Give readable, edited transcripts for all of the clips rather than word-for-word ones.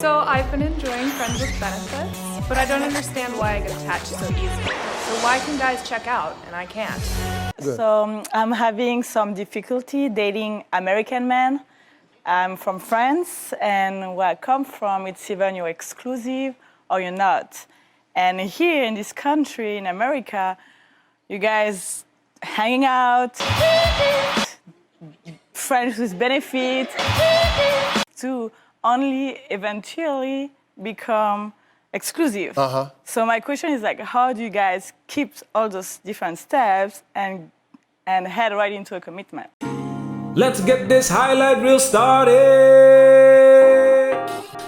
So I've been enjoying Friends with Benefits, but I don't understand why I get attached so easily. So why can guys check out and I can't? Good. So I'm having some difficulty dating American men. I'm from France, and where I come from, it's either you're exclusive or you're not. And here in this country, in America, you guys hanging out, friends with benefits, to only eventually become exclusive. So my question is like, how do you guys keep all those different steps and head right into a commitment? Let's get this highlight reel started!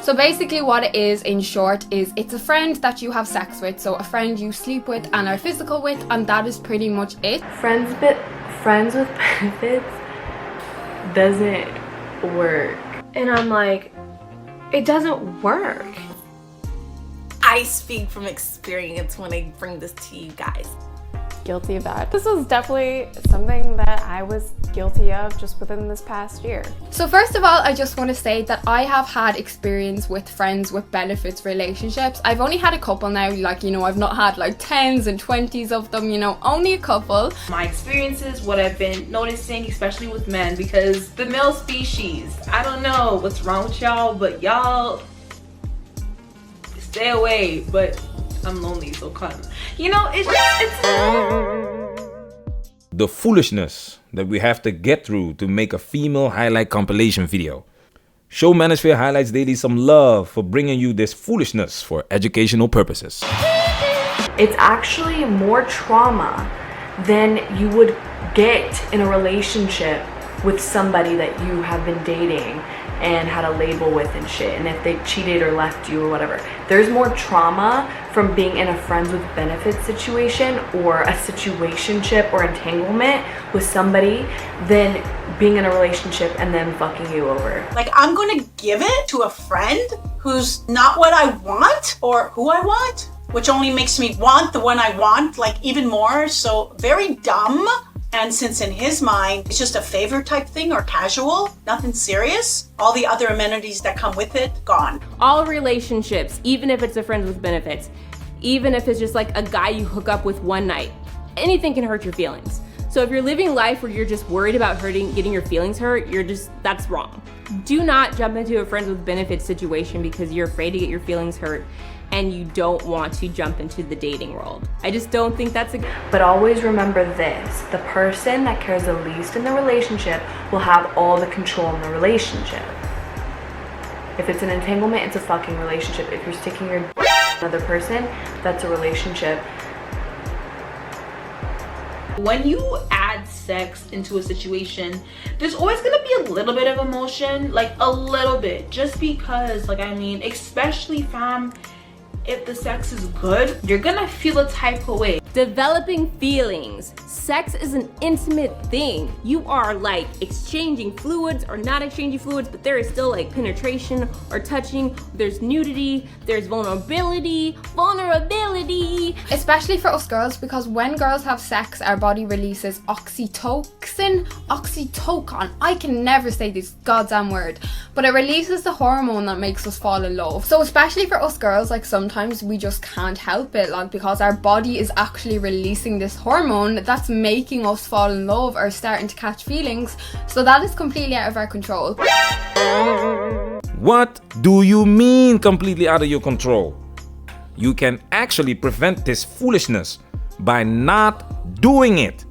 So basically what it is, in short, is it's a friend that you have sex with. So a friend you sleep with and are physical with, and that is pretty much it. Friends with benefits doesn't work. And I'm like, it doesn't work. I speak from experience when I bring this to you guys. Guilty of that. This was definitely something that I was guilty of just within this past year. So first of all, I just want to say that I have had experience with friends with benefits relationships. I've only had a couple now, like, you know, I've not had like 10s and 20s of them, you know, only a couple. My experiences, what I've been noticing, especially with men, because the male species, I don't know what's wrong with y'all, but y'all stay away, but I'm lonely, so come. You know, it's The foolishness that we have to get through to make a female highlight compilation video. Show Manosphere Highlights Daily some love for bringing you this foolishness for educational purposes. It's actually more trauma than you would get in a relationship with somebody that you have been dating and had a label with and shit, and if they cheated or left you or whatever. There's more trauma from being in a friends with benefits situation or a situationship or entanglement with somebody than being in a relationship and then fucking you over. Like, I'm gonna give it to a friend who's not what I want or who I want, which only makes me want the one I want, like, even more. So very dumb. And since in his mind, it's just a favor type thing or casual, nothing serious, all the other amenities that come with it, gone. All relationships, even if it's a friend with benefits, even if it's just like a guy you hook up with one night, anything can hurt your feelings. So if you're living life where you're just worried about getting your feelings hurt, that's wrong. Do not jump into a friends with benefits situation because you're afraid to get your feelings hurt and you don't want to jump into the dating world. I just don't think that's But always remember this, the person that cares the least in the relationship will have all the control in the relationship. If it's an entanglement, it's a fucking relationship. If you're sticking your another person, that's a relationship. when you add sex into a situation, there's always gonna be a little bit of emotion, like a little bit, just because, like, I mean, especially fam, if the sex is good, you're gonna feel a type of way. Developing feelings. Sex is an intimate thing. You are like exchanging fluids or not exchanging fluids, but there is still like penetration or touching. There's nudity, there's vulnerability. Especially for us girls, because when girls have sex, our body releases oxytocin. I can never say this goddamn word, but it releases the hormone that makes us fall in love. So especially for us girls, like sometimes we just can't help it, like because our body is actually releasing this hormone that's making us fall in love or starting to catch feelings. So that is completely out of our control. What do you mean completely out of your control? You can actually prevent this foolishness by not doing it.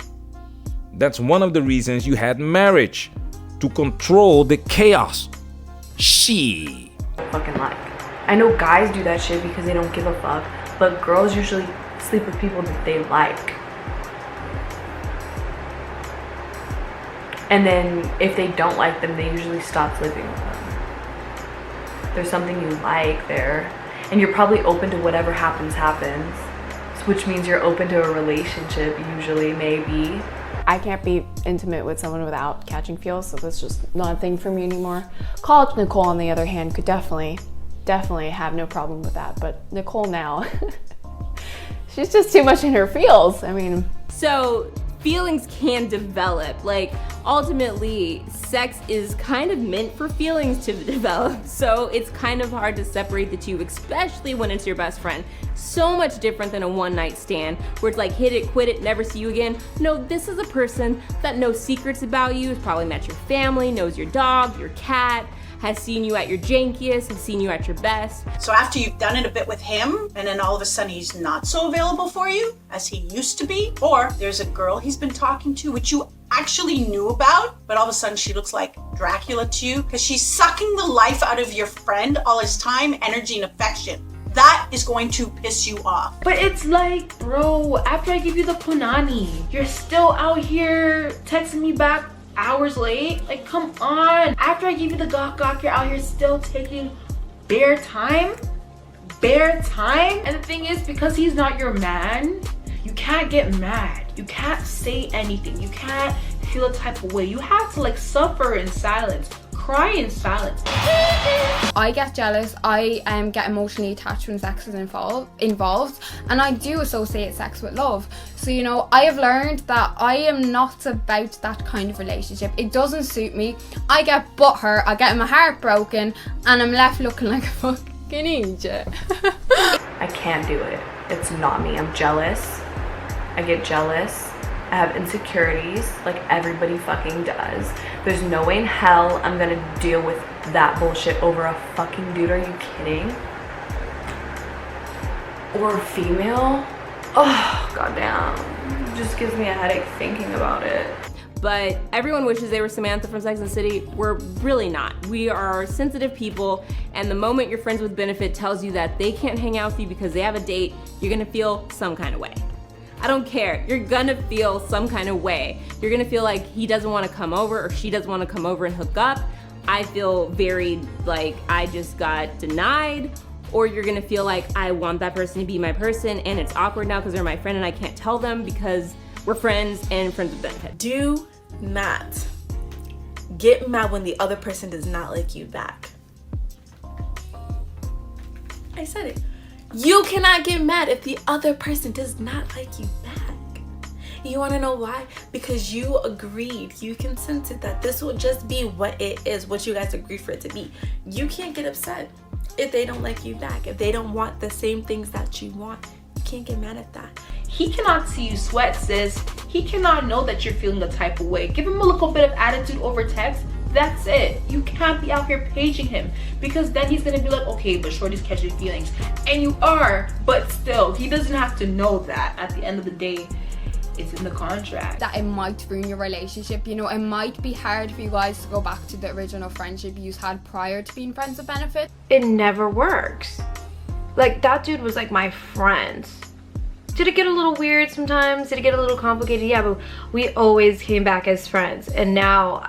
That's one of the reasons you had marriage, to control the chaos. She fucking like. I know guys do that shit because they don't give a fuck, but girls usually sleep with people that they like. And then if they don't like them, they usually stop sleeping with them. There's something you like there, and you're probably open to whatever happens, which means you're open to a relationship usually, maybe. I can't be intimate with someone without catching feels, so that's just not a thing for me anymore. College Nicole, on the other hand, could definitely have no problem with that, but Nicole now, she's just too much in her feels. I mean, So feelings can develop. Like, ultimately, sex is kind of meant for feelings to develop. So it's kind of hard to separate the two, especially when it's your best friend. So much different than a one-night stand where it's like hit it, quit it, never see you again. No, this is a person that knows secrets about you, has probably met your family, knows your dog, your cat, has seen you at your jankiest, has seen you at your best. So after you've done it a bit with him, and then all of a sudden he's not so available for you as he used to be, or there's a girl he's been talking to which you actually knew about, but all of a sudden she looks like Dracula to you because she's sucking the life out of your friend, all his time, energy, and affection. That is going to piss you off. But it's like, bro, after I give you the punani, you're still out here texting me back hours late? Like, come on. After I give you the gawk, you're out here still taking bare time? Bare time? And the thing is, because he's not your man, you can't get mad. You can't say anything. You can't feel a type of way. You have to like suffer in silence, cry in silence. I get jealous, I get emotionally attached when sex is involved, and I do associate sex with love. So, you know, I have learned that I am not about that kind of relationship. It doesn't suit me. I get butthurt, I get my heart broken, and I'm left looking like a fucking idiot. I can't do it. It's not me. I'm jealous. I get jealous. I have insecurities like everybody fucking does. There's no way in hell I'm gonna deal with that bullshit over a fucking dude. Are you kidding? Or a female? Oh, goddamn. It just gives me a headache thinking about it. But everyone wishes they were Samantha from Sex and the City. We're really not. We are sensitive people, and the moment your friends with benefit tells you that they can't hang out with you because they have a date, you're gonna feel some kind of way. I don't care. You're gonna feel some kind of way. You're gonna feel like he doesn't wanna come over or she doesn't wanna come over and hook up. I feel very like I just got denied. Or you're gonna feel like I want that person to be my person and it's awkward now because they're my friend and I can't tell them because we're friends and friends with benefit. Do not get mad when the other person does not like you back. I said it. You cannot get mad if the other person does not like you back. You want to know why? Because you agreed, you consented that this will just be what it is, what you guys agreed for it to be. You can't get upset if they don't like you back, if they don't want the same things that you want. You can't get mad at that. He cannot see you sweat, sis. He cannot know that you're feeling a type of way. Give him a little bit of attitude over text. That's it. You can't be out here paging him because then he's gonna be like, okay, but Shorty's catching feelings. And you are, but still, he doesn't have to know that. At the end of the day, it's in the contract. That it might ruin your relationship. You know, it might be hard for you guys to go back to the original friendship you had prior to being friends with benefit. It never works. Like, that dude was like my friend. Did it get a little weird sometimes? Did it get a little complicated? Yeah, but we always came back as friends. And now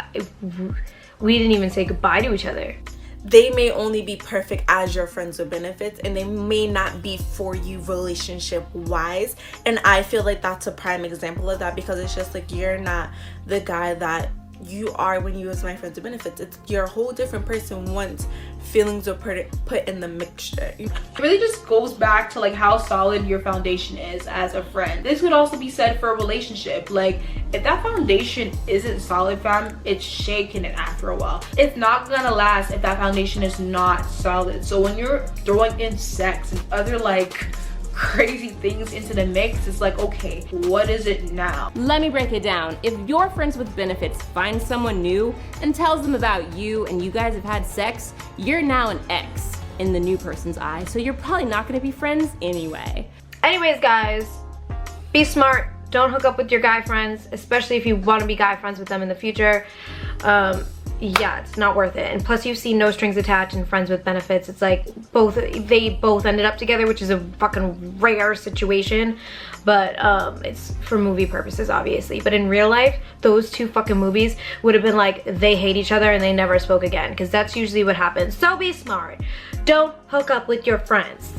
we didn't even say goodbye to each other. They may only be perfect as your friends with benefits and they may not be for you relationship wise. And I feel like that's a prime example of that because it's just like you're not the guy that you are when you was my friends with benefits. You're a whole different person once feelings are put in the mixture. It really just goes back to like how solid your foundation is as a friend. This could also be said for a relationship. Like, if that foundation isn't solid, fam, it's shaking it after a while. It's not gonna last if that foundation is not solid. So when you're throwing in sex and other like crazy things into the mix, it's like, okay, what is it now? Let me break it down. If your friends with benefits find someone new and tells them about you and you guys have had sex, you're now an ex in the new person's eyes, so you're probably not gonna be friends anyway. Anyways, guys, be smart. Don't hook up with your guy friends, especially if you want to be guy friends with them in the future. Yeah, it's not worth it. And plus you've seen No Strings Attached and Friends with Benefits. It's like they both ended up together, which is a fucking rare situation. But it's for movie purposes, obviously. But in real life, those two fucking movies would have been like they hate each other and they never spoke again. Because that's usually what happens. So be smart. Don't hook up with your friends.